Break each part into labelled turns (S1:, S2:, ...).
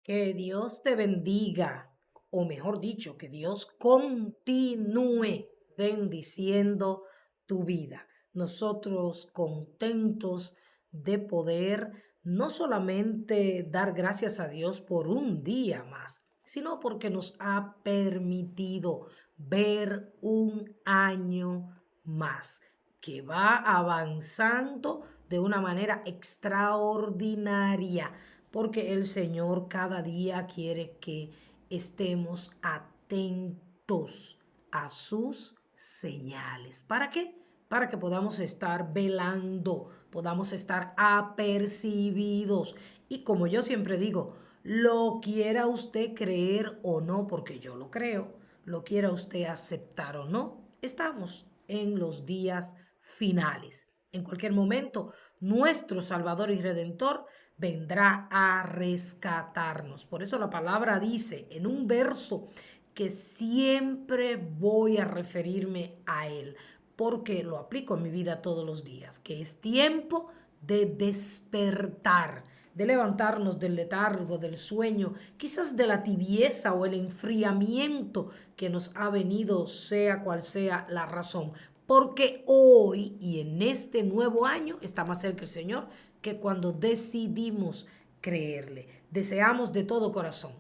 S1: Que Dios te bendiga, o mejor dicho, que Dios continúe bendiciendo tu vida. Nosotros contentos de poder no solamente dar gracias a Dios por un día más, sino porque nos ha permitido ver un año más que va avanzando de una manera extraordinaria porque el Señor cada día quiere que estemos atentos a sus señales. ¿Para qué? Para que podamos estar velando, podamos estar apercibidos. Y como yo siempre digo, lo quiera usted creer o no, porque yo lo creo, lo quiera usted aceptar o no, estamos en los días finales. En cualquier momento, nuestro Salvador y Redentor vendrá a rescatarnos. Por eso la palabra dice en un verso que siempre voy a referirme a él, porque lo aplico en mi vida todos los días, que es tiempo de despertar, de levantarnos del letargo, del sueño, quizás de la tibieza o el enfriamiento que nos ha venido, sea cual sea la razón. Porque hoy y en este nuevo año está más cerca el Señor que cuando decidimos creerle. Deseamos de todo corazón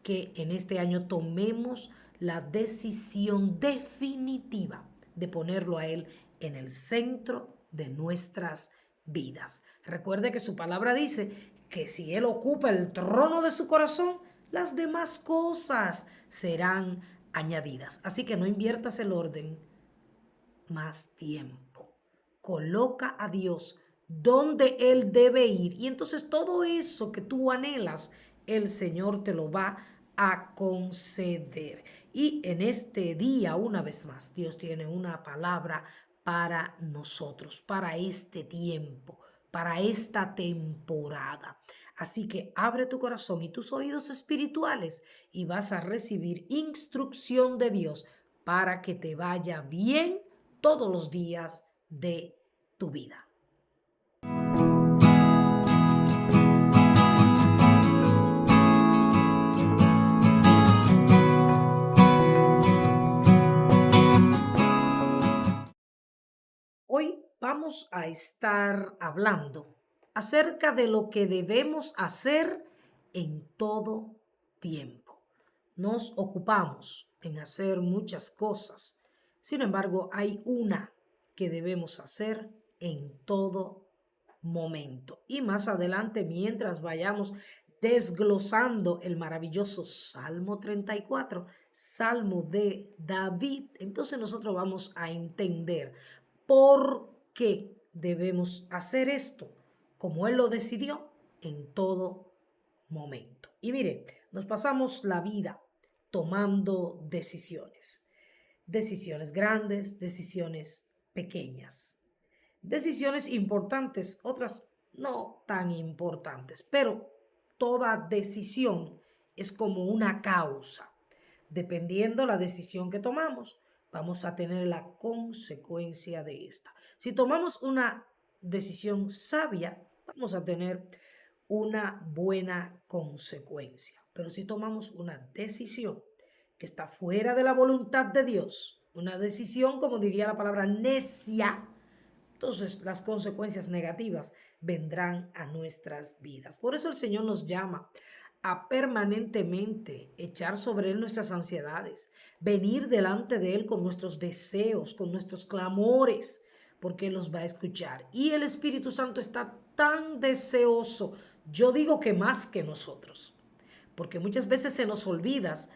S1: que en este año tomemos la decisión definitiva de ponerlo a Él en el centro de nuestras vidas. Recuerde que su palabra dice que si Él ocupa el trono de su corazón, las demás cosas serán añadidas. Así que no inviertas el orden más tiempo. Coloca a Dios donde Él debe ir. Y entonces todo eso que tú anhelas, el Señor te lo va a conceder. Y en este día, una vez más, Dios tiene una palabra para nosotros, para este tiempo, para esta temporada. Así que abre tu corazón y tus oídos espirituales y vas a recibir instrucción de Dios para que te vaya bien todos los días de tu vida. Hoy vamos a estar hablando acerca de lo que debemos hacer en todo tiempo. Nos ocupamos en hacer muchas cosas. Sin embargo, hay una que debemos hacer en todo momento. Y más adelante, mientras vayamos desglosando el maravilloso Salmo 34, Salmo de David, entonces nosotros vamos a entender por qué debemos hacer esto, como Él lo decidió en todo momento. Y mire, nos pasamos la vida tomando decisiones, decisiones grandes, decisiones pequeñas, decisiones importantes, otras no tan importantes, pero toda decisión es como una causa. Dependiendo la decisión que tomamos, vamos a tener la consecuencia de esta. Si tomamos una decisión sabia, vamos a tener una buena consecuencia. Pero si tomamos una decisión que está fuera de la voluntad de Dios, una decisión, como diría la palabra, necia, entonces las consecuencias negativas vendrán a nuestras vidas. Por eso el Señor nos llama a permanentemente echar sobre Él nuestras ansiedades, venir delante de Él con nuestros deseos, con nuestros clamores, porque Él los va a escuchar. Y el Espíritu Santo está tan deseoso, yo digo que más que nosotros, porque muchas veces se nos olvida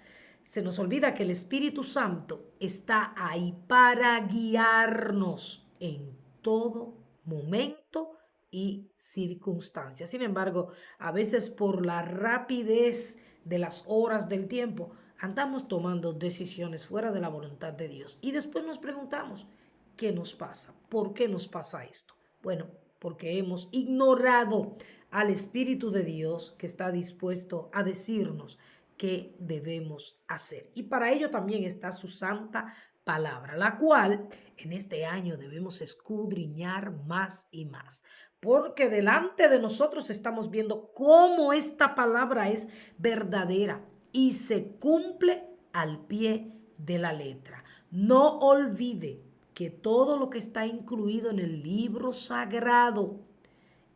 S1: que el Espíritu Santo está ahí para guiarnos en todo momento y circunstancia. Sin embargo, a veces por la rapidez de las horas del tiempo, andamos tomando decisiones fuera de la voluntad de Dios. Y después nos preguntamos, ¿qué nos pasa? ¿Por qué nos pasa esto? Bueno, porque hemos ignorado al Espíritu de Dios que está dispuesto a decirnos qué debemos hacer. Y para ello también está su santa palabra, la cual en este año debemos escudriñar más y más, porque delante de nosotros estamos viendo cómo esta palabra es verdadera y se cumple al pie de la letra. No olvide que todo lo que está incluido en el libro sagrado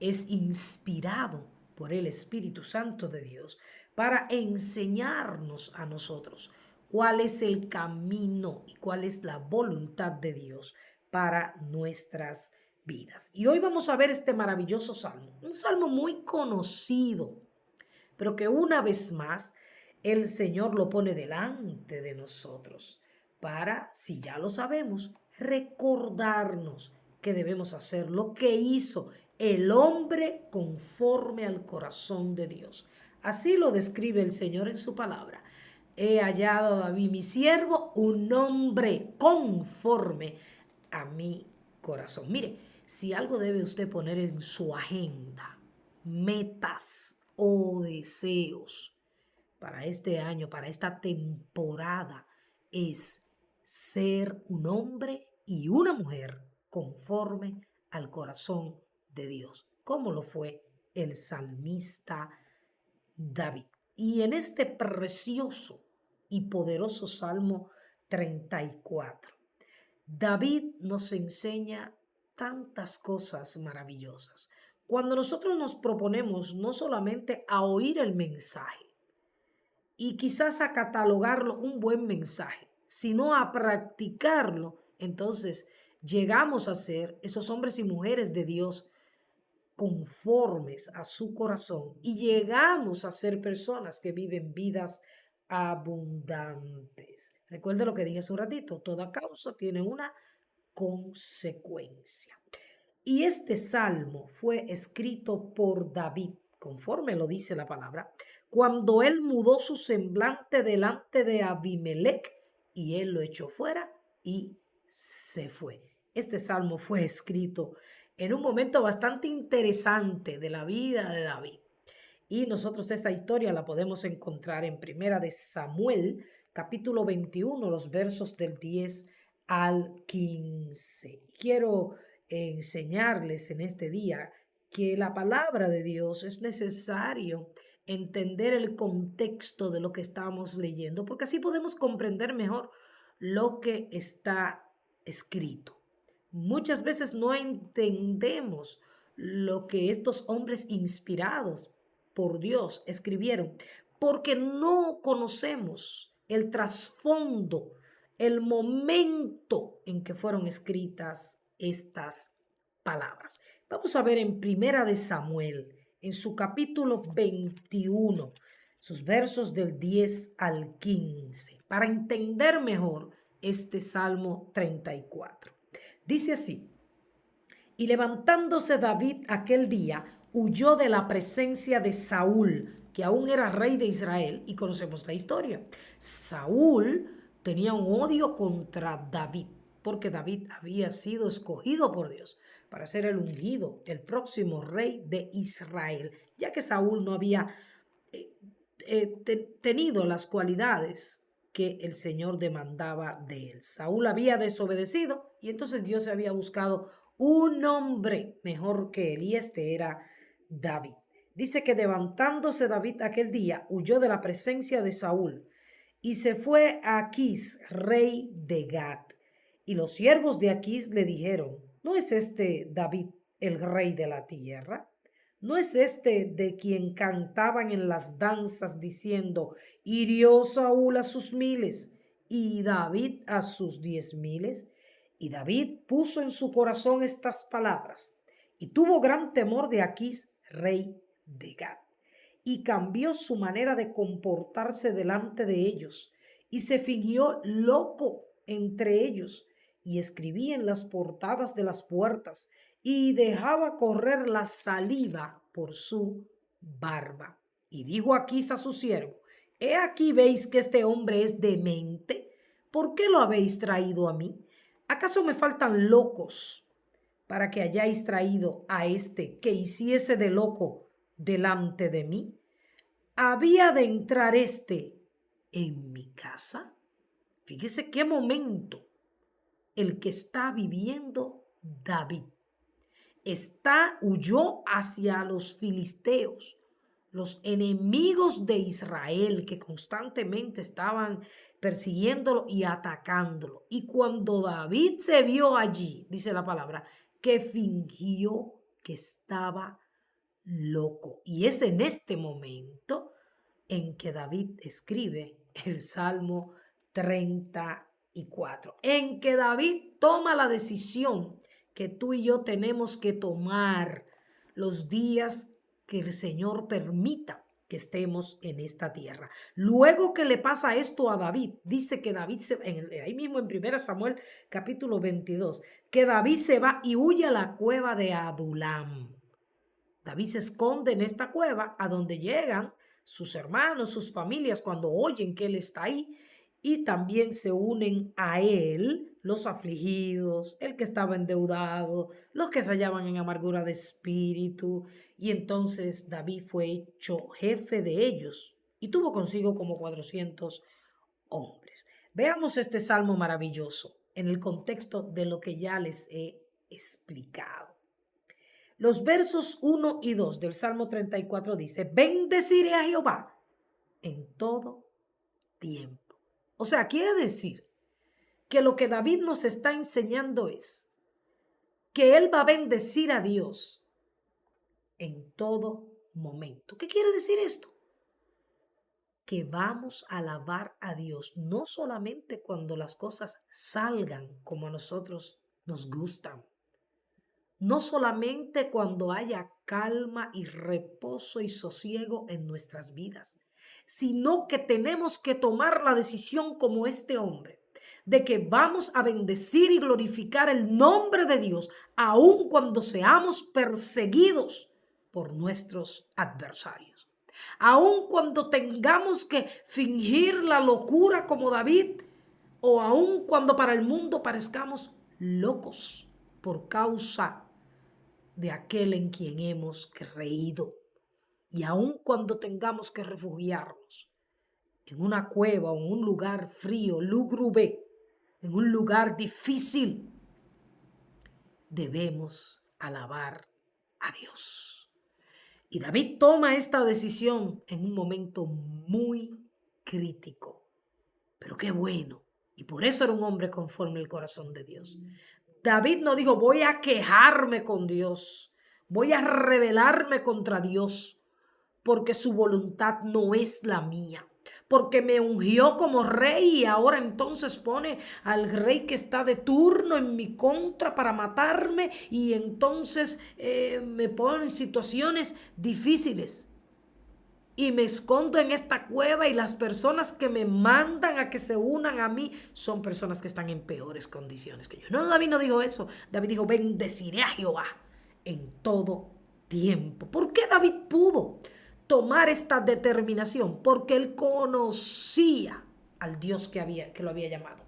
S1: es inspirado por el Espíritu Santo de Dios para enseñarnos a nosotros cuál es el camino y cuál es la voluntad de Dios para nuestras vidas. Y hoy vamos a ver este maravilloso salmo, un salmo muy conocido, pero que una vez más el Señor lo pone delante de nosotros para, si ya lo sabemos, recordarnos que debemos hacer lo que hizo el hombre conforme al corazón de Dios. Así lo describe el Señor en su palabra. He hallado a David, mi siervo, un hombre conforme a mi corazón. Mire, si algo debe usted poner en su agenda, metas o deseos para este año, para esta temporada, es ser un hombre y una mujer conforme al corazón de Dios, como lo fue el salmista David. Y en este precioso y poderoso Salmo 34, David nos enseña tantas cosas maravillosas. Cuando nosotros nos proponemos no solamente a oír el mensaje y quizás a catalogarlo un buen mensaje, sino a practicarlo, entonces llegamos a ser esos hombres y mujeres de Dios conformes a su corazón y llegamos a ser personas que viven vidas abundantes. Recuerde lo que dije hace un ratito, toda causa tiene una consecuencia. Y este salmo fue escrito por David, conforme lo dice la palabra, cuando él mudó su semblante delante de Abimelech y él lo echó fuera y se fue. Este salmo fue escrito en un momento bastante interesante de la vida de David. Y nosotros esa historia la podemos encontrar en Primera de Samuel, capítulo 21, los versos del 10 al 15. Quiero enseñarles en este día que la palabra de Dios es necesario entender el contexto de lo que estamos leyendo, porque así podemos comprender mejor lo que está escrito. Muchas veces no entendemos lo que estos hombres inspirados por Dios escribieron, porque no conocemos el trasfondo, el momento en que fueron escritas estas palabras. Vamos a ver en Primera de Samuel, en su capítulo 21, sus versos del 10 al 15, para entender mejor este Salmo 34. Dice así: y levantándose David aquel día, huyó de la presencia de Saúl, que aún era rey de Israel, y conocemos la historia. Saúl tenía un odio contra David, porque David había sido escogido por Dios para ser el ungido, el próximo rey de Israel, ya que Saúl no había tenido las cualidades que el Señor demandaba de él. Saúl había desobedecido y entonces Dios había buscado un hombre mejor que él y este era David. Dice que levantándose David aquel día huyó de la presencia de Saúl y se fue a Aquís, rey de Gat. Y los siervos de Aquís le dijeron: ¿no es este David el rey de la tierra? ¿No es este de quien cantaban en las danzas diciendo: hirió Saúl a sus miles y David a sus 10,000? Y David puso en su corazón estas palabras y tuvo gran temor de Aquís, rey de Gat, y cambió su manera de comportarse delante de ellos y se fingió loco entre ellos y escribía en las portadas de las puertas y dejaba correr la saliva por su barba. Y dijo Aquís a su siervo: he aquí veis que este hombre es demente. ¿Por qué lo habéis traído a mí? ¿Acaso me faltan locos para que hayáis traído a este que hiciese de loco delante de mí? ¿Había de entrar este en mi casa? Fíjese qué momento el que está viviendo David. huyó hacia los filisteos, los enemigos de Israel que constantemente estaban persiguiéndolo y atacándolo. Y cuando David se vio allí, dice la palabra, que fingió que estaba loco. Y es en este momento en que David escribe el Salmo 34, en que David toma la decisión que tú y yo tenemos que tomar los días que el Señor permita que estemos en esta tierra. Luego que le pasa esto a David, dice que David ahí mismo en 1 Samuel capítulo 22, que David se va y huye a la cueva de Adulam. David se esconde en esta cueva a donde llegan sus hermanos, sus familias, cuando oyen que él está ahí, y también se unen a él los afligidos, el que estaba endeudado, los que se hallaban en amargura de espíritu, y entonces David fue hecho jefe de ellos y tuvo consigo como 400 hombres. Veamos este salmo maravilloso en el contexto de lo que ya les he explicado. Los versos 1 y 2 del Salmo 34 dice, bendeciré a Jehová en todo tiempo. O sea, quiere decir que lo que David nos está enseñando es que él va a bendecir a Dios en todo momento. ¿Qué quiere decir esto? Que vamos a alabar a Dios no solamente cuando las cosas salgan como a nosotros nos gustan, no solamente cuando haya calma y reposo y sosiego en nuestras vidas, sino que tenemos que tomar la decisión como este hombre, de que vamos a bendecir y glorificar el nombre de Dios, aun cuando seamos perseguidos por nuestros adversarios. Aun cuando tengamos que fingir la locura como David, o aun cuando para el mundo parezcamos locos por causa de aquel en quien hemos creído. Y aun cuando tengamos que refugiarnos en una cueva o en un lugar frío, lúgubre, en un lugar difícil, debemos alabar a Dios. Y David toma esta decisión en un momento muy crítico. Pero qué bueno. Y por eso era un hombre conforme al corazón de Dios. David no dijo, voy a quejarme con Dios, voy a rebelarme contra Dios, porque su voluntad no es la mía, porque me ungió como rey y ahora entonces pone al rey que está de turno en mi contra para matarme y entonces me pone en situaciones difíciles. Y me escondo en esta cueva y las personas que me mandan a que se unan a mí son personas que están en peores condiciones que yo. No, David no dijo eso. David dijo, bendeciré a Jehová en todo tiempo. ¿Por qué David pudo tomar esta determinación? Porque él conocía al Dios que lo había llamado,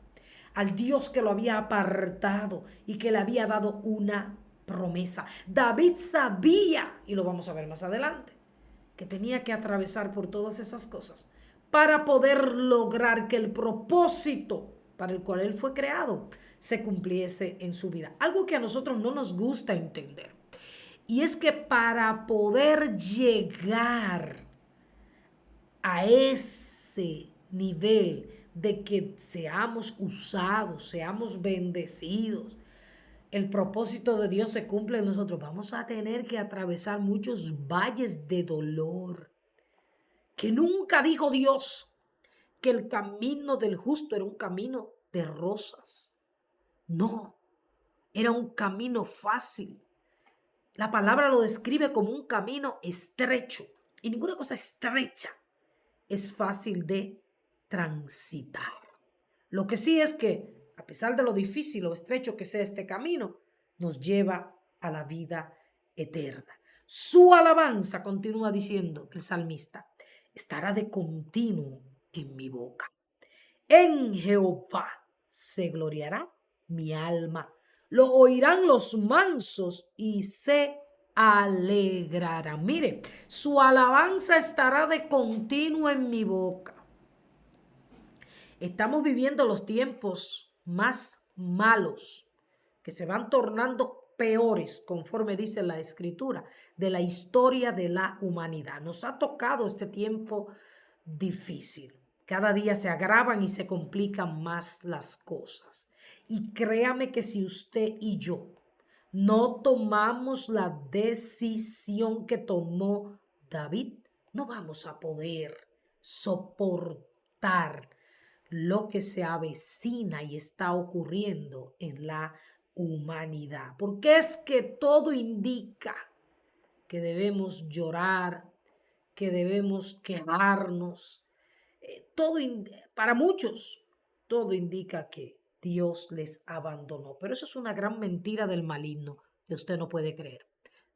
S1: al Dios que lo había apartado y que le había dado una promesa. David sabía, y lo vamos a ver más adelante, que tenía que atravesar por todas esas cosas para poder lograr que el propósito para el cual él fue creado se cumpliese en su vida. Algo que a nosotros no nos gusta entender. Y es que para poder llegar a ese nivel de que seamos usados, seamos bendecidos, el propósito de Dios se cumple en nosotros, vamos a tener que atravesar muchos valles de dolor. Que nunca dijo Dios que el camino del justo era un camino de rosas. No, era un camino fácil. La palabra lo describe como un camino estrecho. Y ninguna cosa estrecha es fácil de transitar. Lo que sí es que, a pesar de lo difícil o estrecho que sea este camino, nos lleva a la vida eterna. Su alabanza, continúa diciendo el salmista, estará de continuo en mi boca. En Jehová se gloriará mi alma. Lo oirán los mansos y se alegrarán. Mire, su alabanza estará de continuo en mi boca. Estamos viviendo los tiempos más malos, que se van tornando peores, conforme dice la Escritura, de la historia de la humanidad. Nos ha tocado este tiempo difícil. Cada día se agravan y se complican más las cosas. Y créame que si usted y yo no tomamos la decisión que tomó David, no vamos a poder soportar lo que se avecina y está ocurriendo en la humanidad. Porque es que todo indica que debemos llorar, que debemos quejarnos. Para muchos, todo indica que Dios les abandonó. Pero eso es una gran mentira del maligno que usted no puede creer.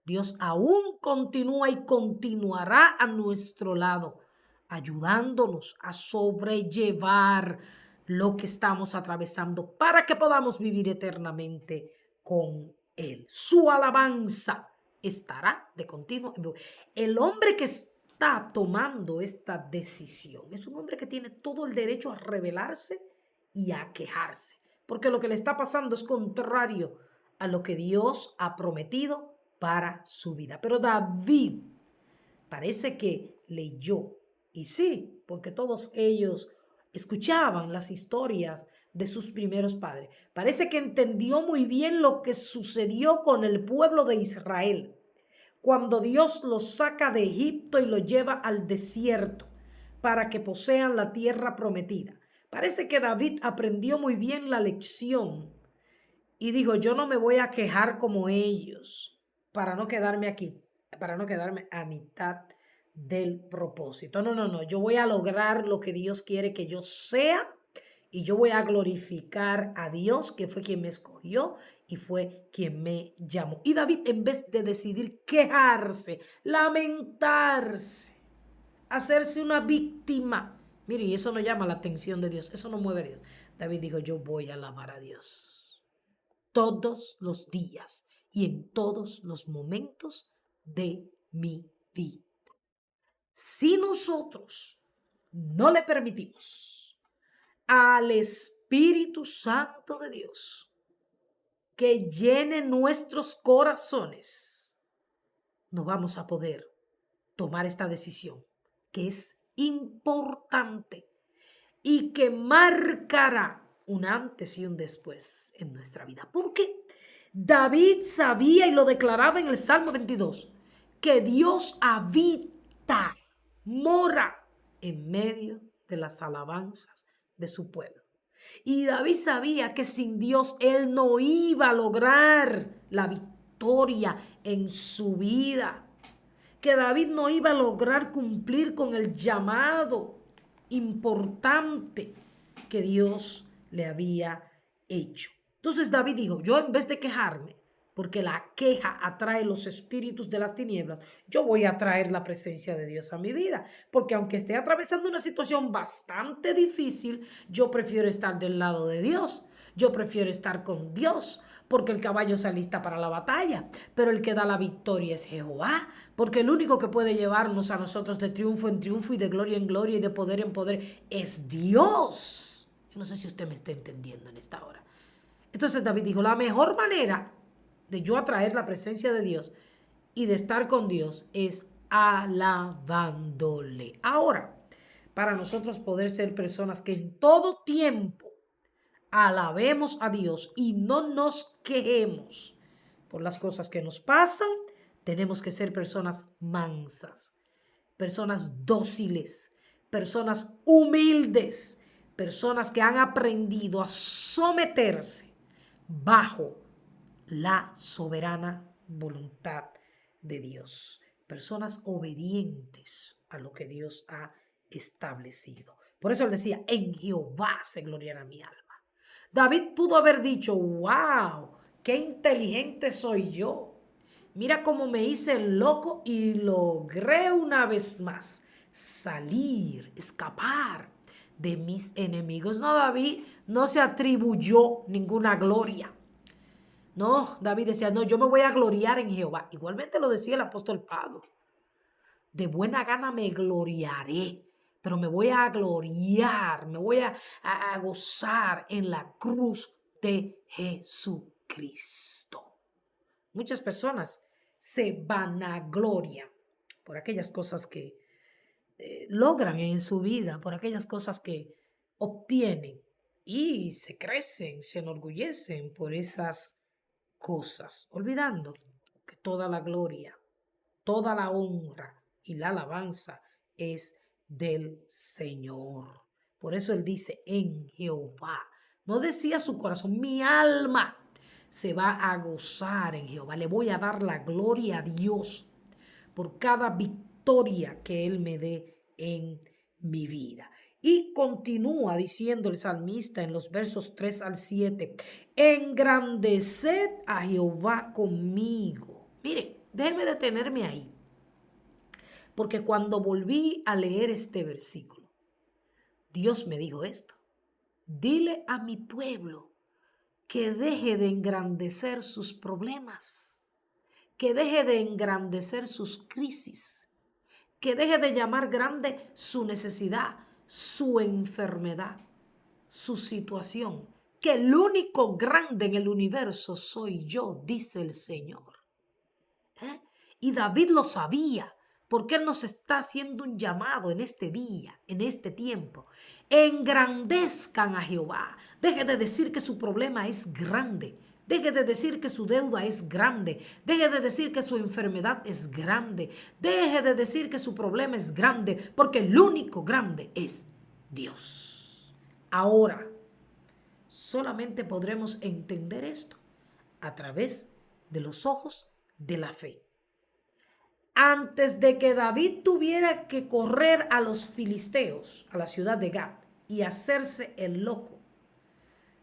S1: Dios aún continúa y continuará a nuestro lado, ayudándonos a sobrellevar lo que estamos atravesando para que podamos vivir eternamente con Él. Su alabanza estará de continuo. El hombre que está tomando esta decisión es un hombre que tiene todo el derecho a rebelarse y a quejarse, porque lo que le está pasando es contrario a lo que Dios ha prometido para su vida. Pero David parece que leyó, y sí, porque todos ellos escuchaban las historias de sus primeros padres. Parece que entendió muy bien lo que sucedió con el pueblo de Israel cuando Dios los saca de Egipto y los lleva al desierto para que posean la tierra prometida. Parece que David aprendió muy bien la lección y dijo, yo no me voy a quejar como ellos para no quedarme aquí, para no quedarme a mitad del propósito. No, no, no, yo voy a lograr lo que Dios quiere que yo sea y yo voy a glorificar a Dios, que fue quien me escogió y fue quien me llamó. Y David, en vez de decidir quejarse, lamentarse, hacerse una víctima, mire, y eso no llama la atención de Dios, eso no mueve a Dios. David dijo, yo voy a alabar a Dios todos los días y en todos los momentos de mi vida. Si nosotros no le permitimos al Espíritu Santo de Dios que llene nuestros corazones, no vamos a poder tomar esta decisión que es importante y que marcará un antes y un después en nuestra vida. Porque David sabía y lo declaraba en el Salmo 22, que Dios habita, mora en medio de las alabanzas de su pueblo. Y David sabía que sin Dios él no iba a lograr la victoria en su vida, que David no iba a lograr cumplir con el llamado importante que Dios le había hecho. Entonces David dijo, yo en vez de quejarme, porque la queja atrae los espíritus de las tinieblas, yo voy a traer la presencia de Dios a mi vida, porque aunque esté atravesando una situación bastante difícil, yo prefiero estar del lado de Dios. Yo prefiero estar con Dios, porque el caballo se alista para la batalla, pero el que da la victoria es Jehová, porque el único que puede llevarnos a nosotros de triunfo en triunfo y de gloria en gloria y de poder en poder es Dios. Yo no sé si usted me está entendiendo en esta hora. Entonces David dijo, la mejor manera de yo atraer la presencia de Dios y de estar con Dios es alabándole. Ahora, para nosotros poder ser personas que en todo tiempo alabemos a Dios y no nos quejemos por las cosas que nos pasan, tenemos que ser personas mansas, personas dóciles, personas humildes, personas que han aprendido a someterse bajo la soberana voluntad de Dios, personas obedientes a lo que Dios ha establecido. Por eso él decía, en Jehová se gloriará mi alma. David pudo haber dicho, wow, qué inteligente soy yo. Mira cómo me hice el loco y logré una vez más salir, escapar de mis enemigos. No, David no se atribuyó ninguna gloria. No, David decía, no, yo me voy a gloriar en Jehová. Igualmente lo decía el apóstol Pablo. De buena gana me gloriaré, pero me voy a gloriar, me voy a gozar en la cruz de Jesucristo. Muchas personas se vanaglorian por aquellas cosas que logran en su vida, por aquellas cosas que obtienen y se crecen, se enorgullecen por esas cosas, olvidando que toda la gloria, toda la honra y la alabanza es del Señor. Por eso él dice, en Jehová. No decía su corazón, mi alma se va a gozar en Jehová. Le voy a dar la gloria a Dios por cada victoria que Él me dé en mi vida. Y continúa diciendo el salmista en los versos 3 al 7, engrandeced a Jehová conmigo. Mire, déjeme detenerme ahí, porque cuando volví a leer este versículo, Dios me dijo esto, dile a mi pueblo que deje de engrandecer sus problemas, que deje de engrandecer sus crisis, que deje de llamar grande su necesidad, su enfermedad, su situación, que el único grande en el universo soy yo, dice el Señor. Y David lo sabía, porque Él nos está haciendo un llamado en este día, en este tiempo. Engrandezcan a Jehová. Deje de decir que su problema es grande. Deje de decir que su deuda es grande. Deje de decir que su enfermedad es grande. Deje de decir que su problema es grande, porque el único grande es Dios. Ahora, solamente podremos entender esto a través de los ojos de la fe. Antes de que David tuviera que correr a los filisteos, a la ciudad de Gat, y hacerse el loco,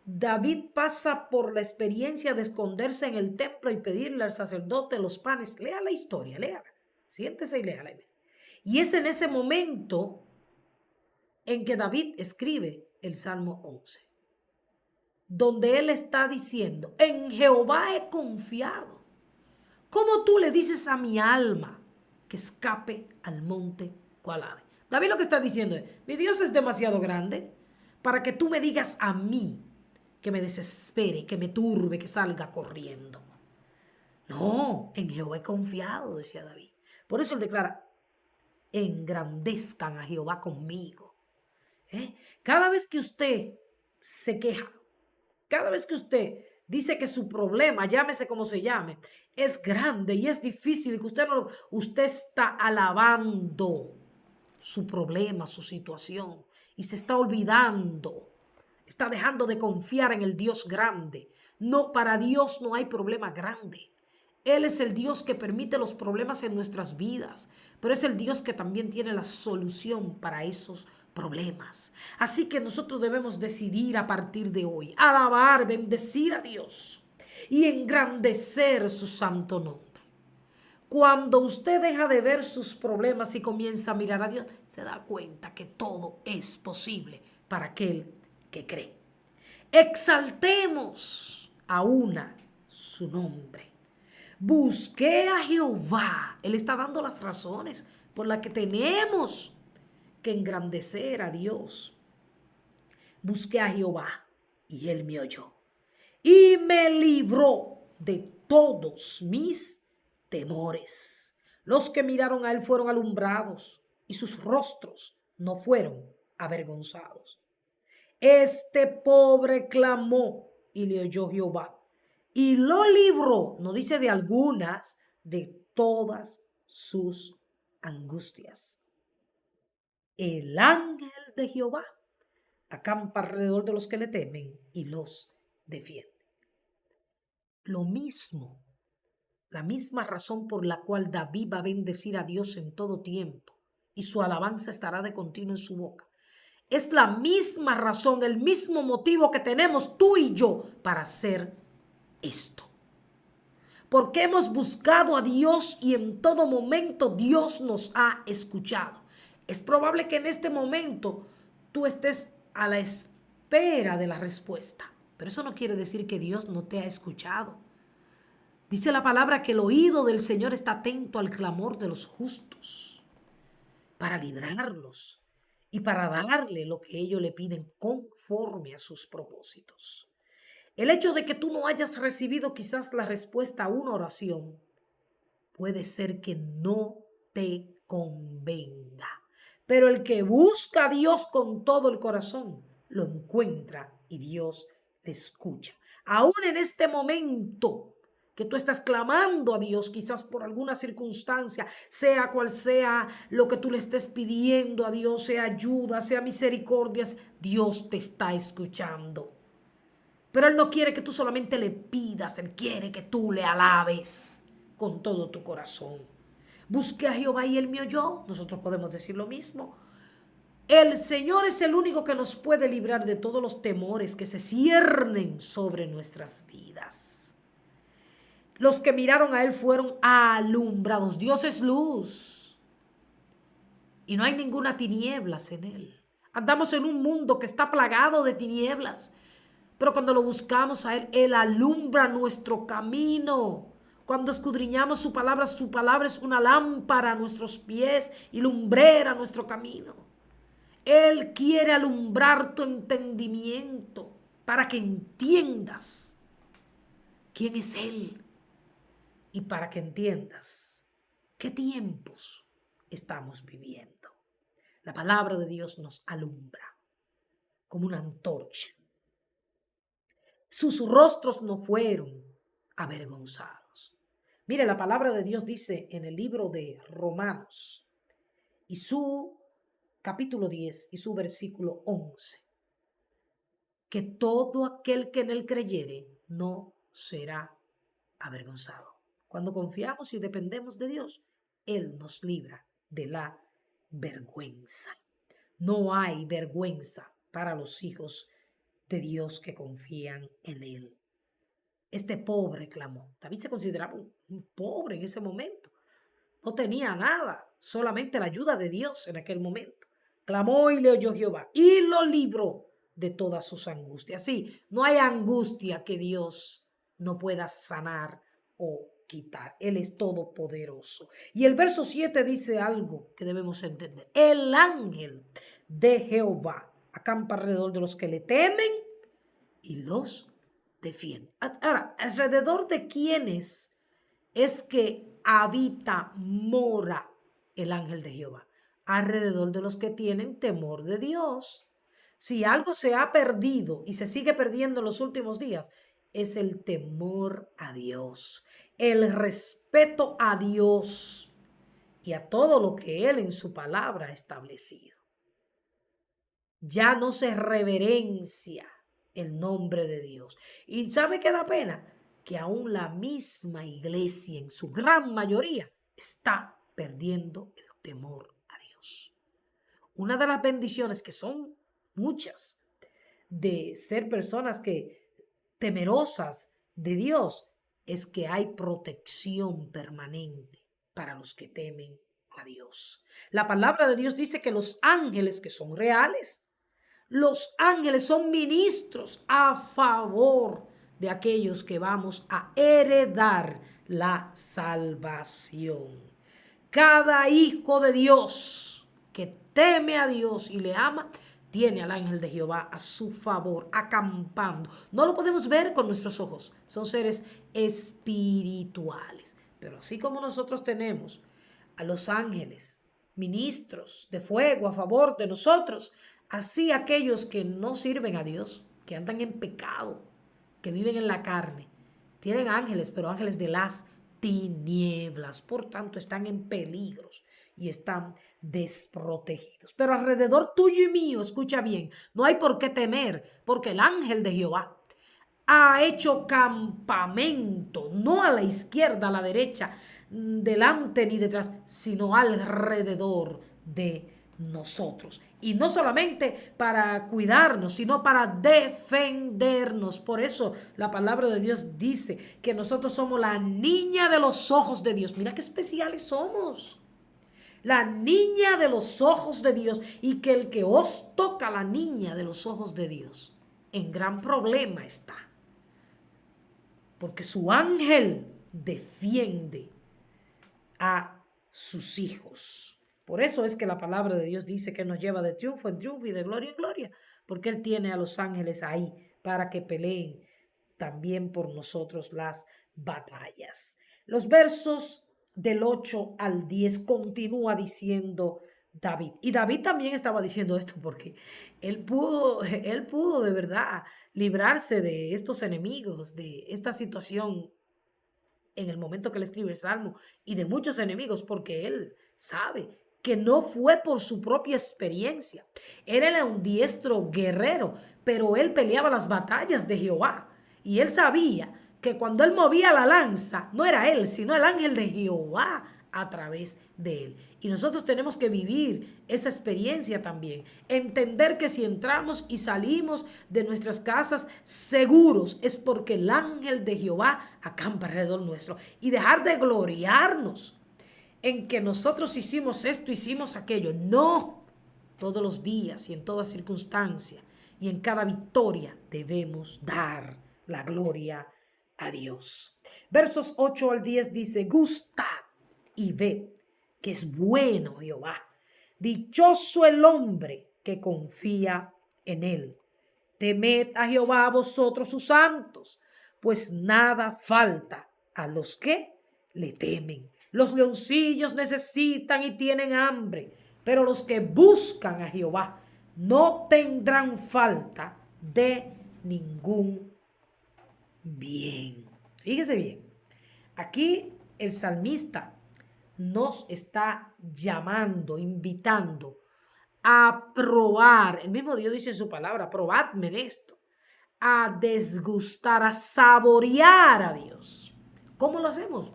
S1: David pasa por la experiencia de esconderse en el templo y pedirle al sacerdote los panes. Lea la historia, léala. Siéntese y léala. Y es en ese momento en que David escribe el Salmo 11, donde él está diciendo, en Jehová he confiado. ¿Cómo tú le dices a mi alma que escape al monte cual ave? David lo que está diciendo es, mi Dios es demasiado grande para que tú me digas a mí que me desespere, que me turbe, que salga corriendo. No, en Jehová he confiado, decía David. Por eso él declara, engrandezcan a Jehová conmigo. Cada vez que usted se queja, cada vez que usted dice que su problema, llámese como se llame, es grande y es difícil y que usted está alabando su problema, su situación y se está olvidando, está dejando de confiar en el Dios grande. No, para Dios no hay problema grande. Él es el Dios que permite los problemas en nuestras vidas, pero es el Dios que también tiene la solución para esos problemas. Así que nosotros debemos decidir a partir de hoy, alabar, bendecir a Dios y engrandecer su santo nombre. Cuando usted deja de ver sus problemas y comienza a mirar a Dios, se da cuenta que todo es posible para aquel que cree. Exaltemos a una su nombre. Busqué a Jehová. Él está dando las razones por las que tenemos que engrandecer a Dios. Busqué a Jehová y Él me oyó y me libró de todos mis temores. Los que miraron a Él fueron alumbrados y sus rostros no fueron avergonzados. Este pobre clamó y le oyó Jehová y lo libró, no dice de algunas, de todas sus angustias. El ángel de Jehová acampa alrededor de los que le temen y los defiende. Lo mismo, la misma razón por la cual David va a bendecir a Dios en todo tiempo y su alabanza estará de continuo en su boca. Es la misma razón, el mismo motivo que tenemos tú y yo para hacer esto. Porque hemos buscado a Dios y en todo momento Dios nos ha escuchado. Es probable que en este momento tú estés a la espera de la respuesta, pero eso no quiere decir que Dios no te ha escuchado. Dice la palabra que el oído del Señor está atento al clamor de los justos para librarlos y para darle lo que ellos le piden conforme a sus propósitos. El hecho de que tú no hayas recibido quizás la respuesta a una oración puede ser que no te convenga. Pero el que busca a Dios con todo el corazón, lo encuentra y Dios le escucha. Aún en este momento que tú estás clamando a Dios, quizás por alguna circunstancia, sea cual sea lo que tú le estés pidiendo a Dios, sea ayuda, sea misericordias, Dios te está escuchando. Pero Él no quiere que tú solamente le pidas, Él quiere que tú le alabes con todo tu corazón. Busqué a Jehová y Él me oyó. Nosotros podemos decir lo mismo. El Señor es el único que nos puede librar de todos los temores que se ciernen sobre nuestras vidas. Los que miraron a Él fueron alumbrados. Dios es luz y no hay ninguna tinieblas en Él. Andamos en un mundo que está plagado de tinieblas. Pero cuando lo buscamos a Él, Él alumbra nuestro camino. Cuando escudriñamos su palabra es una lámpara a nuestros pies y lumbrera nuestro camino. Él quiere alumbrar tu entendimiento para que entiendas quién es Él y para que entiendas qué tiempos estamos viviendo. La palabra de Dios nos alumbra como una antorcha. Sus rostros no fueron avergonzados. Mire, la palabra de Dios dice en el libro de Romanos y su capítulo 10 y su versículo 11, que todo aquel que en él creyere no será avergonzado. Cuando confiamos y dependemos de Dios, Él nos libra de la vergüenza. No hay vergüenza para los hijos de Dios que confían en Él. Este pobre clamó. David se consideraba un pobre en ese momento. No tenía nada, solamente la ayuda de Dios en aquel momento. Clamó y le oyó Jehová y lo libró de todas sus angustias. Sí, no hay angustia que Dios no pueda sanar o quitar. Él es todopoderoso. Y el verso 7 dice algo que debemos entender. El ángel de Jehová acampa alrededor de los que le temen y los defiende. Ahora, alrededor de quiénes es que habita, mora el ángel de Jehová. Alrededor de los que tienen temor de Dios. Si algo se ha perdido y se sigue perdiendo en los últimos días, es el temor a Dios, el respeto a Dios y a todo lo que Él en su palabra ha establecido. Ya no se reverencia el nombre de Dios. ¿Y sabe qué da pena? Que aún la misma iglesia, en su gran mayoría, está perdiendo el temor a Dios. Una de las bendiciones, que son muchas, de ser personas que temerosas de Dios, es que hay protección permanente para los que temen a Dios. La palabra de Dios dice que los ángeles, que son reales, los ángeles son ministros a favor de aquellos que vamos a heredar la salvación. Cada hijo de Dios que teme a Dios y le ama, tiene al ángel de Jehová a su favor, acampando. No lo podemos ver con nuestros ojos, son seres espirituales. Pero así como nosotros tenemos a los ángeles, ministros de fuego a favor de nosotros, así aquellos que no sirven a Dios, que andan en pecado, que viven en la carne, tienen ángeles, pero ángeles de las tinieblas, por tanto están en peligros y están desprotegidos. Pero alrededor tuyo y mío, escucha bien, no hay por qué temer, porque el ángel de Jehová ha hecho campamento, no a la izquierda, a la derecha, delante ni detrás, sino alrededor de nosotros. Y no solamente para cuidarnos, sino para defendernos. Por eso la palabra de Dios dice que nosotros somos la niña de los ojos de Dios. Mira qué especiales somos. La niña de los ojos de Dios, y que el que os toca la niña de los ojos de Dios, en gran problema está. Porque su ángel defiende a sus hijos. Por eso es que la palabra de Dios dice que nos lleva de triunfo en triunfo y de gloria en gloria, porque Él tiene a los ángeles ahí para que peleen también por nosotros las batallas. Los versos del 8 al 10 continúa diciendo David. Y David también estaba diciendo esto porque él pudo de verdad librarse de estos enemigos, de esta situación en el momento que él escribe el Salmo y de muchos enemigos, porque él sabe que no fue por su propia experiencia. Él era un diestro guerrero, pero él peleaba las batallas de Jehová. Y él sabía que cuando él movía la lanza, no era él, sino el ángel de Jehová a través de él. Y nosotros tenemos que vivir esa experiencia también. Entender que si entramos y salimos de nuestras casas seguros es porque el ángel de Jehová acampa alrededor nuestro. Y dejar de gloriarnos en que nosotros hicimos esto, hicimos aquello. No, todos los días y en toda circunstancia y en cada victoria debemos dar la gloria a Dios. Versos 8 al 10 dice, gustad y ved que es bueno Jehová. Dichoso el hombre que confía en él. Temed a Jehová vosotros sus santos, pues nada falta a los que le temen. Los leoncillos necesitan y tienen hambre, pero los que buscan a Jehová no tendrán falta de ningún bien. Fíjese bien, aquí el salmista nos está llamando, invitando a probar. El mismo Dios dice en su palabra, probadme en esto, a desgustar, a saborear a Dios. ¿Cómo lo hacemos?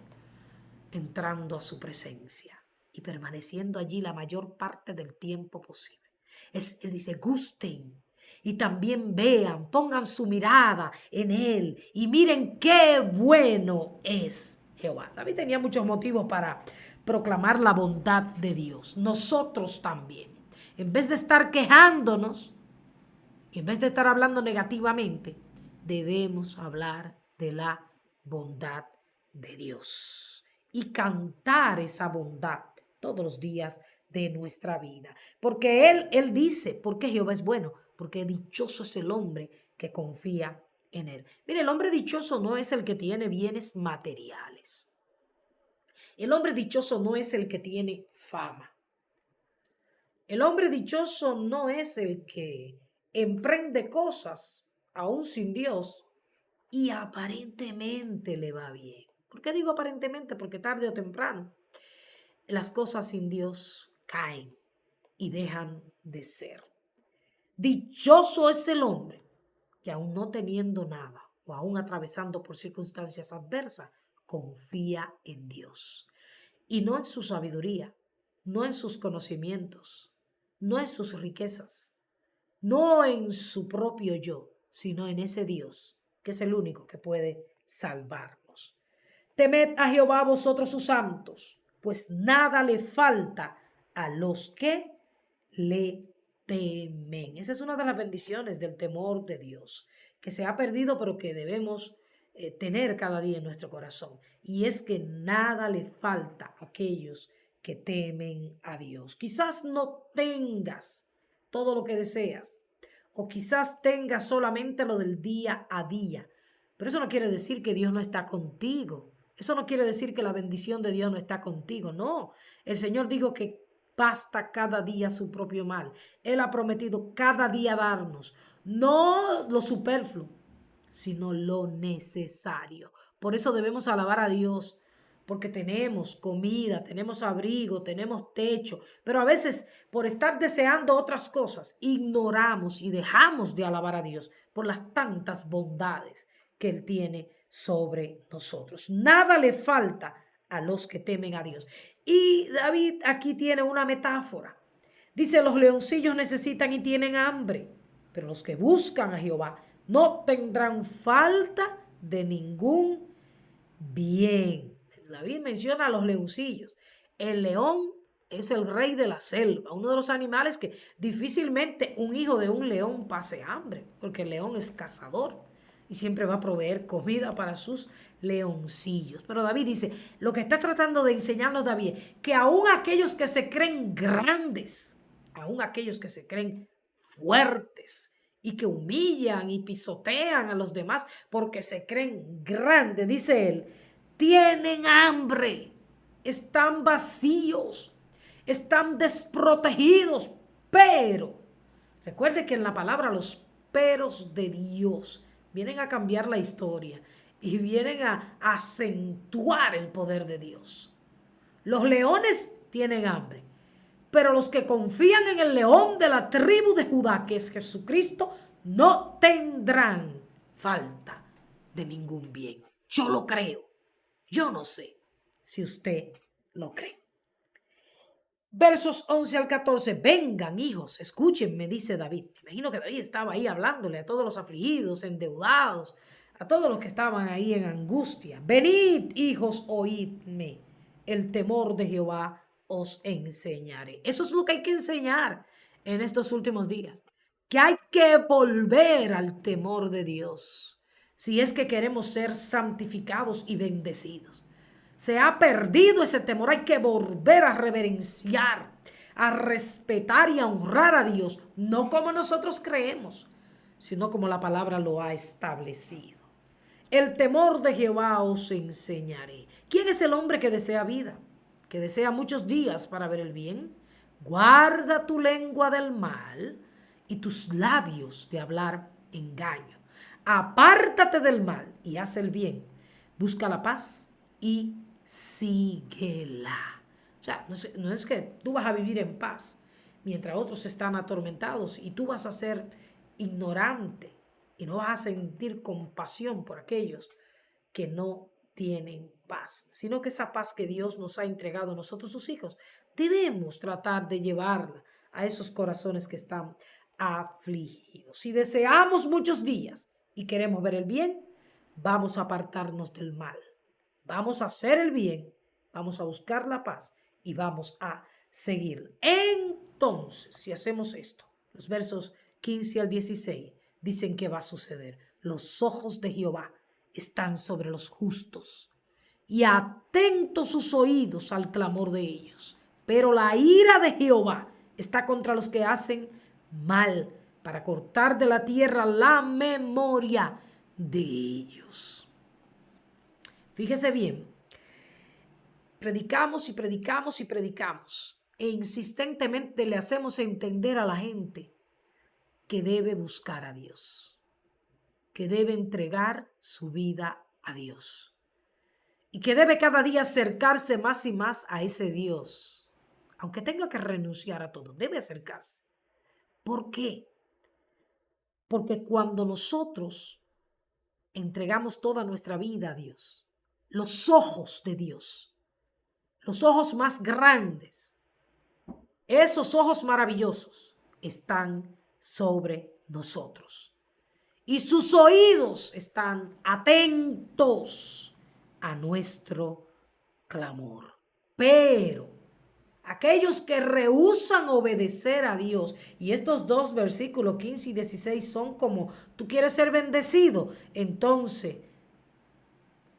S1: Entrando a su presencia y permaneciendo allí la mayor parte del tiempo posible. Él dice, gusten y también vean, pongan su mirada en Él y miren qué bueno es Jehová. David tenía muchos motivos para proclamar la bondad de Dios. Nosotros también. En vez de estar quejándonos, en vez de estar hablando negativamente, debemos hablar de la bondad de Dios y cantar esa bondad todos los días de nuestra vida. Porque Él dice, porque Jehová es bueno, porque dichoso es el hombre que confía en Él. Mire, el hombre dichoso no es el que tiene bienes materiales. El hombre dichoso no es el que tiene fama. El hombre dichoso no es el que emprende cosas aún sin Dios y aparentemente le va bien. ¿Por qué digo aparentemente? Porque tarde o temprano las cosas sin Dios caen y dejan de ser. Dichoso es el hombre que aún no teniendo nada o aún atravesando por circunstancias adversas, confía en Dios. Y no en su sabiduría, no en sus conocimientos, no en sus riquezas, no en su propio yo, sino en ese Dios, que es el único que puede salvarnos. Temed a Jehová vosotros sus santos, pues nada le falta a los que le temen. Esa es una de las bendiciones del temor de Dios, que se ha perdido, pero que debemos tener cada día en nuestro corazón. Y es que nada le falta a aquellos que temen a Dios. Quizás no tengas todo lo que deseas, o quizás tengas solamente lo del día a día, pero eso no quiere decir que Dios no está contigo. Eso no quiere decir que la bendición de Dios no está contigo. No, el Señor dijo que basta cada día su propio mal. Él ha prometido cada día darnos, no lo superfluo, sino lo necesario. Por eso debemos alabar a Dios, porque tenemos comida, tenemos abrigo, tenemos techo, pero a veces por estar deseando otras cosas, ignoramos y dejamos de alabar a Dios por las tantas bondades que Él tiene sobre nosotros. Nada le falta a los que temen a Dios. Y David aquí tiene una metáfora. Dice, los leoncillos necesitan y tienen hambre, pero los que buscan a Jehová no tendrán falta de ningún bien. David menciona a los leoncillos. El león es el rey de la selva, uno de los animales que difícilmente un hijo de un león pase hambre, porque el león es cazador y siempre va a proveer comida para sus leoncillos. Pero David dice, lo que está tratando de enseñarnos David, que aún aquellos que se creen grandes, aún aquellos que se creen fuertes y que humillan y pisotean a los demás porque se creen grandes, dice él, tienen hambre, están vacíos, están desprotegidos, pero recuerde que en la palabra los peros de Dios vienen a cambiar la historia y vienen a acentuar el poder de Dios. Los leones tienen hambre, pero los que confían en el león de la tribu de Judá, que es Jesucristo, no tendrán falta de ningún bien. Yo lo creo. Yo no sé si usted lo cree. Versos 11 al 14. Vengan, hijos, escúchenme, dice David. Imagino que David estaba ahí hablándole a todos los afligidos, endeudados, a todos los que estaban ahí en angustia. Venid, hijos, oídme. El temor de Jehová os enseñaré. Eso es lo que hay que enseñar en estos últimos días. Que hay que volver al temor de Dios si es que queremos ser santificados y bendecidos. Se ha perdido ese temor, hay que volver a reverenciar, a respetar y a honrar a Dios, no como nosotros creemos, sino como la palabra lo ha establecido. El temor de Jehová os enseñaré. ¿Quién es el hombre que desea vida? Que desea muchos días para ver el bien. Guarda tu lengua del mal y tus labios de hablar engaño. Apártate del mal y haz el bien. Busca la paz y síguela. O sea, no es que tú vas a vivir en paz mientras otros están atormentados y tú vas a ser ignorante y no vas a sentir compasión por aquellos que no tienen paz, sino que esa paz que Dios nos ha entregado a nosotros sus hijos, debemos tratar de llevarla a esos corazones que están afligidos. Si deseamos muchos días y queremos ver el bien, vamos a apartarnos del mal. Vamos a hacer el bien, vamos a buscar la paz y vamos a seguir. Entonces, si hacemos esto, los versos 15 al 16 dicen que va a suceder. Los ojos de Jehová están sobre los justos y atentos sus oídos al clamor de ellos. Pero la ira de Jehová está contra los que hacen mal, para cortar de la tierra la memoria de ellos. Fíjese bien, predicamos y predicamos y predicamos e insistentemente le hacemos entender a la gente que debe buscar a Dios, que debe entregar su vida a Dios y que debe cada día acercarse más y más a ese Dios, aunque tenga que renunciar a todo, debe acercarse. ¿Por qué? Porque cuando nosotros entregamos toda nuestra vida a Dios, los ojos de Dios, los ojos más grandes, esos ojos maravillosos están sobre nosotros. Y sus oídos están atentos a nuestro clamor. Pero aquellos que rehúsan obedecer a Dios, y estos dos versículos 15 y 16 son como, tú quieres ser bendecido, entonces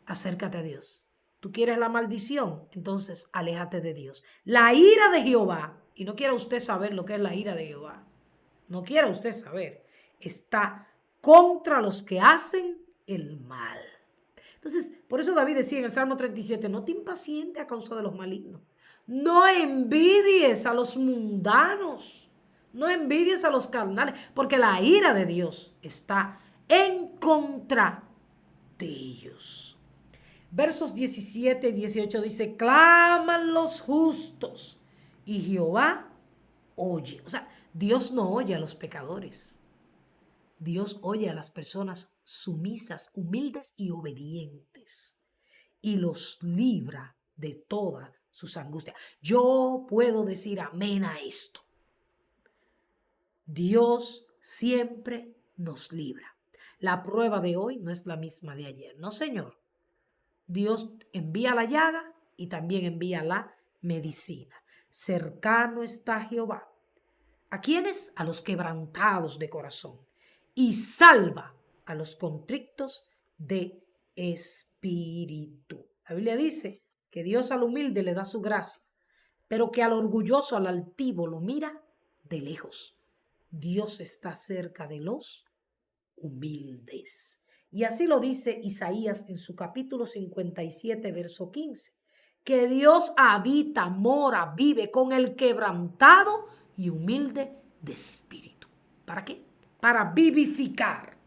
S1: acércate a Dios. Tú quieres la maldición, entonces aléjate de Dios. La ira de Jehová, y no quiera usted saber lo que es la ira de Jehová, no quiera usted saber, está contra los que hacen el mal. Entonces, por eso David decía en el Salmo 37, no te impacientes a causa de los malignos. No envidies a los mundanos, no envidies a los carnales, porque la ira de Dios está en contra de ellos. Versos 17 y 18 dice, claman los justos y Jehová oye. O sea, Dios no oye a los pecadores. Dios oye a las personas sumisas, humildes y obedientes y los libra de toda sus angustias. Yo puedo decir amén a esto. Dios siempre nos libra. La prueba de hoy no es la misma de ayer. No, Señor. Dios envía la llaga y también envía la medicina. Cercano está Jehová. ¿A quiénes? A los quebrantados de corazón. Y salva a los contritos de espíritu. La Biblia dice que Dios al humilde le da su gracia, pero que al orgulloso, al altivo, lo mira de lejos. Dios está cerca de los humildes. Y así lo dice Isaías en su capítulo 57, verso 15, que Dios habita, mora, vive con el quebrantado y humilde de espíritu. ¿Para qué? Para vivificar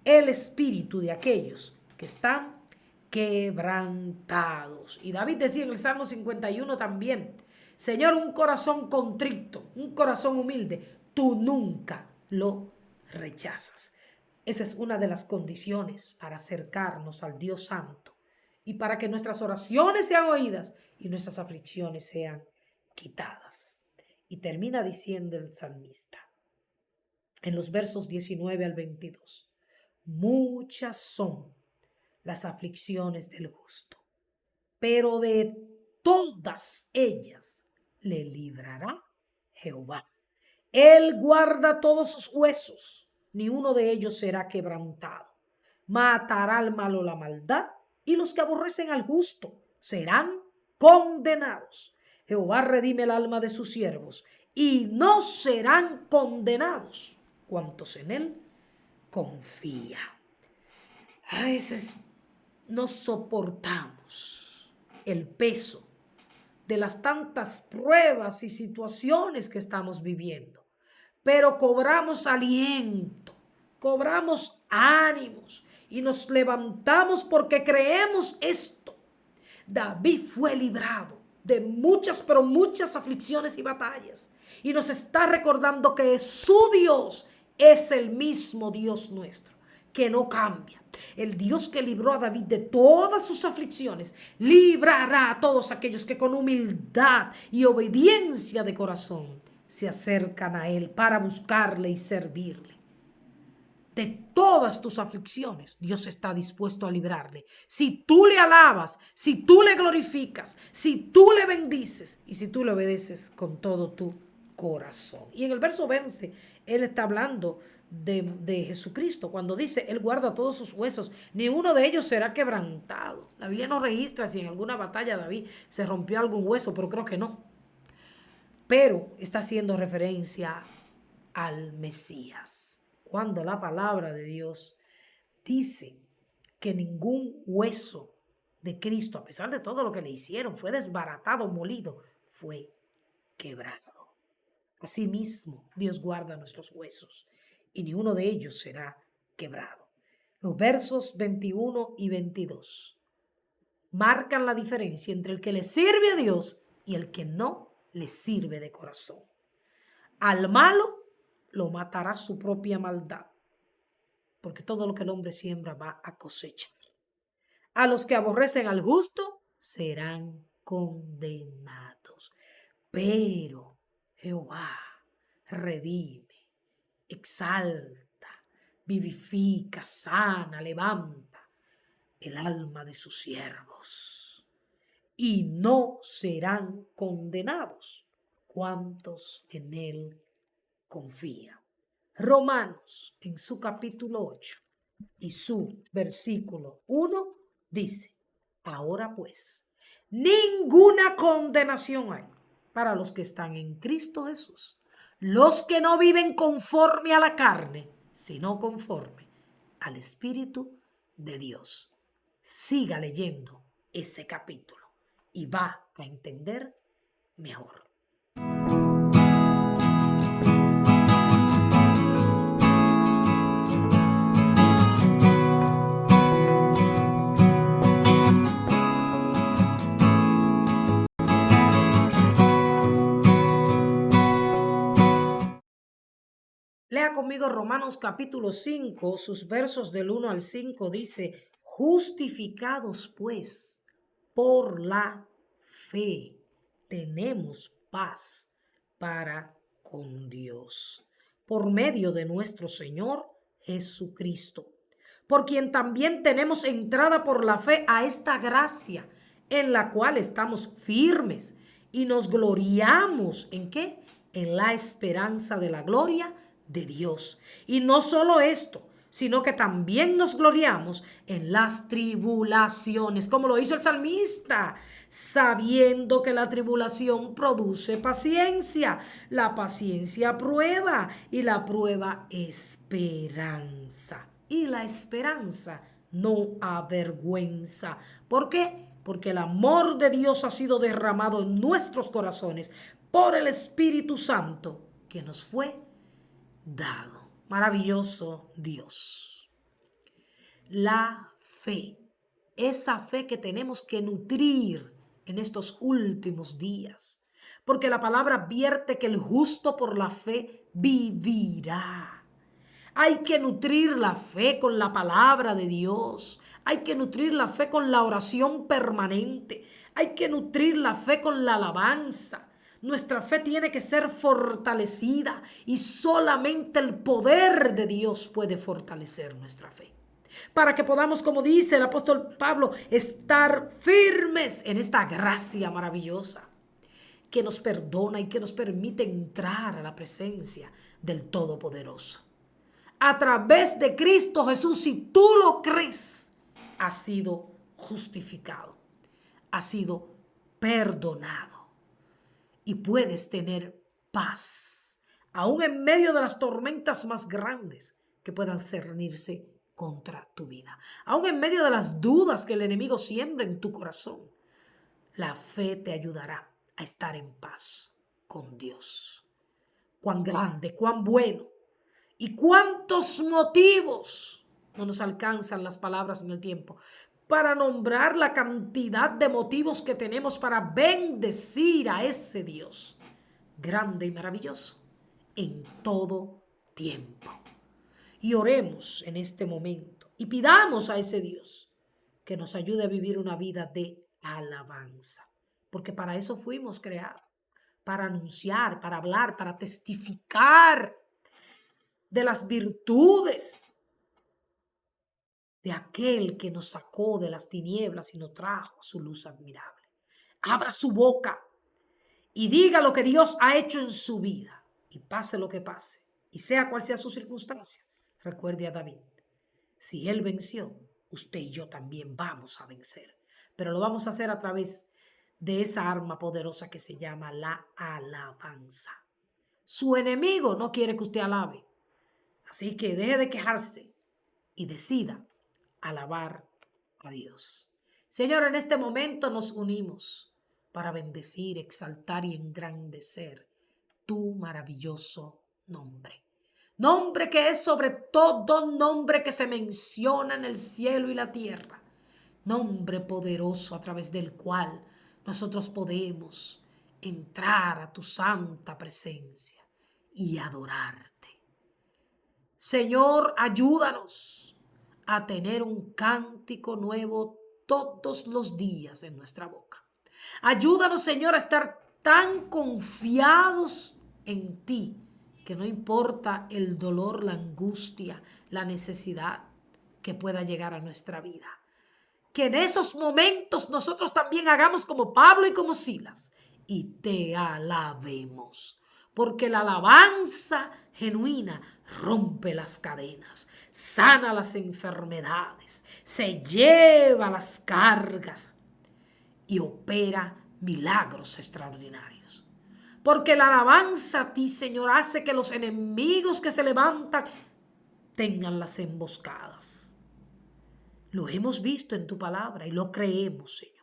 S1: el espíritu de aquellos que están quebrantados. Y David decía en el Salmo 51 también, Señor, un corazón contrito, un corazón humilde, tú nunca lo rechazas. Esa es una de las condiciones para acercarnos al Dios Santo y para que nuestras oraciones sean oídas y nuestras aflicciones sean quitadas. Y termina diciendo el salmista en los versos 19 al 22, muchas son las aflicciones del justo, pero de todas ellas le librará Jehová. Él guarda todos sus huesos, ni uno de ellos será quebrantado. Matará al malo la maldad, y los que aborrecen al justo serán condenados. Jehová redime el alma de sus siervos, y no serán condenados cuantos en él confían. A veces no soportamos el peso de las tantas pruebas y situaciones que estamos viviendo, pero cobramos aliento, cobramos ánimos y nos levantamos porque creemos esto. David fue librado de muchas, pero muchas aflicciones y batallas, y nos está recordando que su Dios es el mismo Dios nuestro, que no cambia. El Dios que libró a David de todas sus aflicciones, librará a todos aquellos que con humildad y obediencia de corazón se acercan a Él para buscarle y servirle. De todas tus aflicciones, Dios está dispuesto a librarle. Si tú le alabas, si tú le glorificas, si tú le bendices y si tú le obedeces con todo tu corazón. Y en el verso 20, Él está hablando de Jesucristo cuando dice, Él guarda todos sus huesos, ni uno de ellos será quebrantado. La Biblia no registra si en alguna batalla David se rompió algún hueso, pero creo que no. Pero está haciendo referencia al Mesías. Cuando la palabra de Dios dice que ningún hueso de Cristo, a pesar de todo lo que le hicieron, fue desbaratado, molido, fue quebrado. Asimismo, Dios guarda nuestros huesos y ni uno de ellos será quebrado. Los versos 21 y 22 marcan la diferencia entre el que le sirve a Dios y el que no le sirve de corazón. Al malo lo matará su propia maldad, porque todo lo que el hombre siembra va a cosechar. A los que aborrecen al justo serán condenados. Pero Jehová redime, exalta, vivifica, sana, levanta el alma de sus siervos, y no serán condenados cuantos en él confían. Romanos, en su capítulo 8 y su versículo 1, dice, ahora pues, ninguna condenación hay para los que están en Cristo Jesús, los que no viven conforme a la carne, sino conforme al Espíritu de Dios. Siga leyendo ese capítulo y va a entender mejor. Lea conmigo Romanos capítulo 5, sus versos del 1 al 5, dice, justificados pues por la fe, tenemos paz para con Dios, por medio de nuestro Señor Jesucristo, por quien también tenemos entrada por la fe a esta gracia, en la cual estamos firmes y nos gloriamos, ¿en qué? En la esperanza de la gloria de Dios. Y no solo esto, sino que también nos gloriamos en las tribulaciones, como lo hizo el salmista, sabiendo que la tribulación produce paciencia, la paciencia prueba y la prueba esperanza. Y la esperanza no avergüenza. ¿Por qué? Porque el amor de Dios ha sido derramado en nuestros corazones por el Espíritu Santo que nos fue dado. Maravilloso Dios. La fe, esa fe que tenemos que nutrir en estos últimos días, porque la palabra advierte que el justo por la fe vivirá. Hay que nutrir la fe con la palabra de Dios. Hay que nutrir la fe con la oración permanente. Hay que nutrir la fe con la alabanza. Nuestra fe tiene que ser fortalecida y solamente el poder de Dios puede fortalecer nuestra fe. Para que podamos, como dice el apóstol Pablo, estar firmes en esta gracia maravillosa que nos perdona y que nos permite entrar a la presencia del Todopoderoso. A través de Cristo Jesús, si tú lo crees, has sido justificado, has sido perdonado y puedes tener paz, aún en medio de las tormentas más grandes que puedan cernirse contra tu vida, aún en medio de las dudas que el enemigo siembra en tu corazón. La fe te ayudará a estar en paz con Dios. Cuán grande, cuán bueno. ¿Y cuántos motivos? No nos alcanzan las palabras en el tiempo para nombrar la cantidad de motivos que tenemos para bendecir a ese Dios grande y maravilloso en todo tiempo. Y oremos en este momento y pidamos a ese Dios que nos ayude a vivir una vida de alabanza, porque para eso fuimos creados, para anunciar, para hablar, para testificar de las virtudes de aquel que nos sacó de las tinieblas y nos trajo a su luz admirable. Abra su boca y diga lo que Dios ha hecho en su vida, y pase lo que pase, y sea cual sea su circunstancia. Recuerde a David, si él venció, usted y yo también vamos a vencer, pero lo vamos a hacer a través de esa arma poderosa que se llama la alabanza. Su enemigo no quiere que usted alabe. Así que deje de quejarse y decida alabar a Dios. Señor, en este momento nos unimos para bendecir, exaltar y engrandecer tu maravilloso nombre. Nombre que es sobre todo nombre que se menciona en el cielo y la tierra. Nombre poderoso a través del cual nosotros podemos entrar a tu santa presencia y adorarte. Señor, ayúdanos a tener un cántico nuevo todos los días en nuestra boca. Ayúdanos, Señor, a estar tan confiados en ti, que no importa el dolor, la angustia, la necesidad que pueda llegar a nuestra vida. Que en esos momentos nosotros también hagamos como Pablo y como Silas y te alabemos. Porque la alabanza genuina rompe las cadenas, sana las enfermedades, se lleva las cargas y opera milagros extraordinarios. Porque la alabanza a ti, Señor, hace que los enemigos que se levantan tengan las emboscadas. Lo hemos visto en tu palabra y lo creemos, Señor.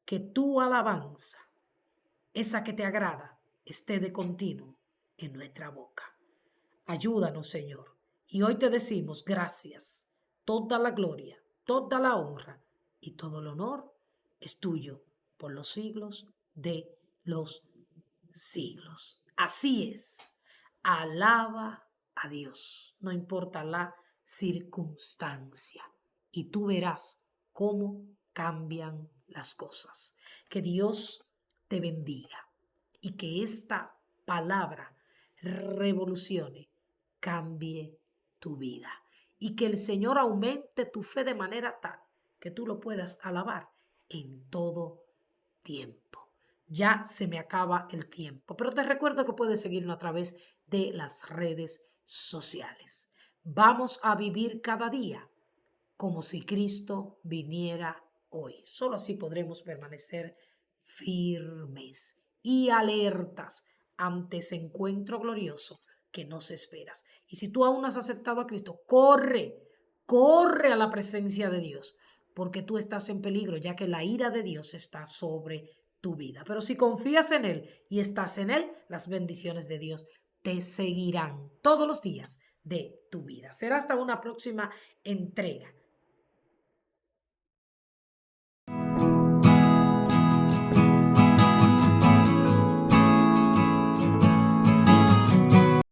S1: Que tu alabanza, esa que te agrada, esté de continuo en nuestra boca. Ayúdanos, Señor. Y hoy te decimos gracias. Toda la gloria, toda la honra y todo el honor es tuyo por los siglos de los siglos. Así es. Alaba a Dios, no importa la circunstancia. Y tú verás cómo cambian las cosas. Que Dios te bendiga y que esta palabra revolucione, cambie tu vida. Y que el Señor aumente tu fe de manera tal que tú lo puedas alabar en todo tiempo. Ya se me acaba el tiempo, pero te recuerdo que puedes seguirnos a través de las redes sociales. vamos a vivir cada día como si Cristo viniera hoy. Solo así podremos permanecer firmes y alertas ante ese encuentro glorioso que nos esperas. Y si tú aún no has aceptado a Cristo, corre, corre a la presencia de Dios, porque tú estás en peligro, ya que la ira de Dios está sobre tu vida. Pero si confías en Él y estás en Él, las bendiciones de Dios te seguirán todos los días de tu vida. Será hasta una próxima entrega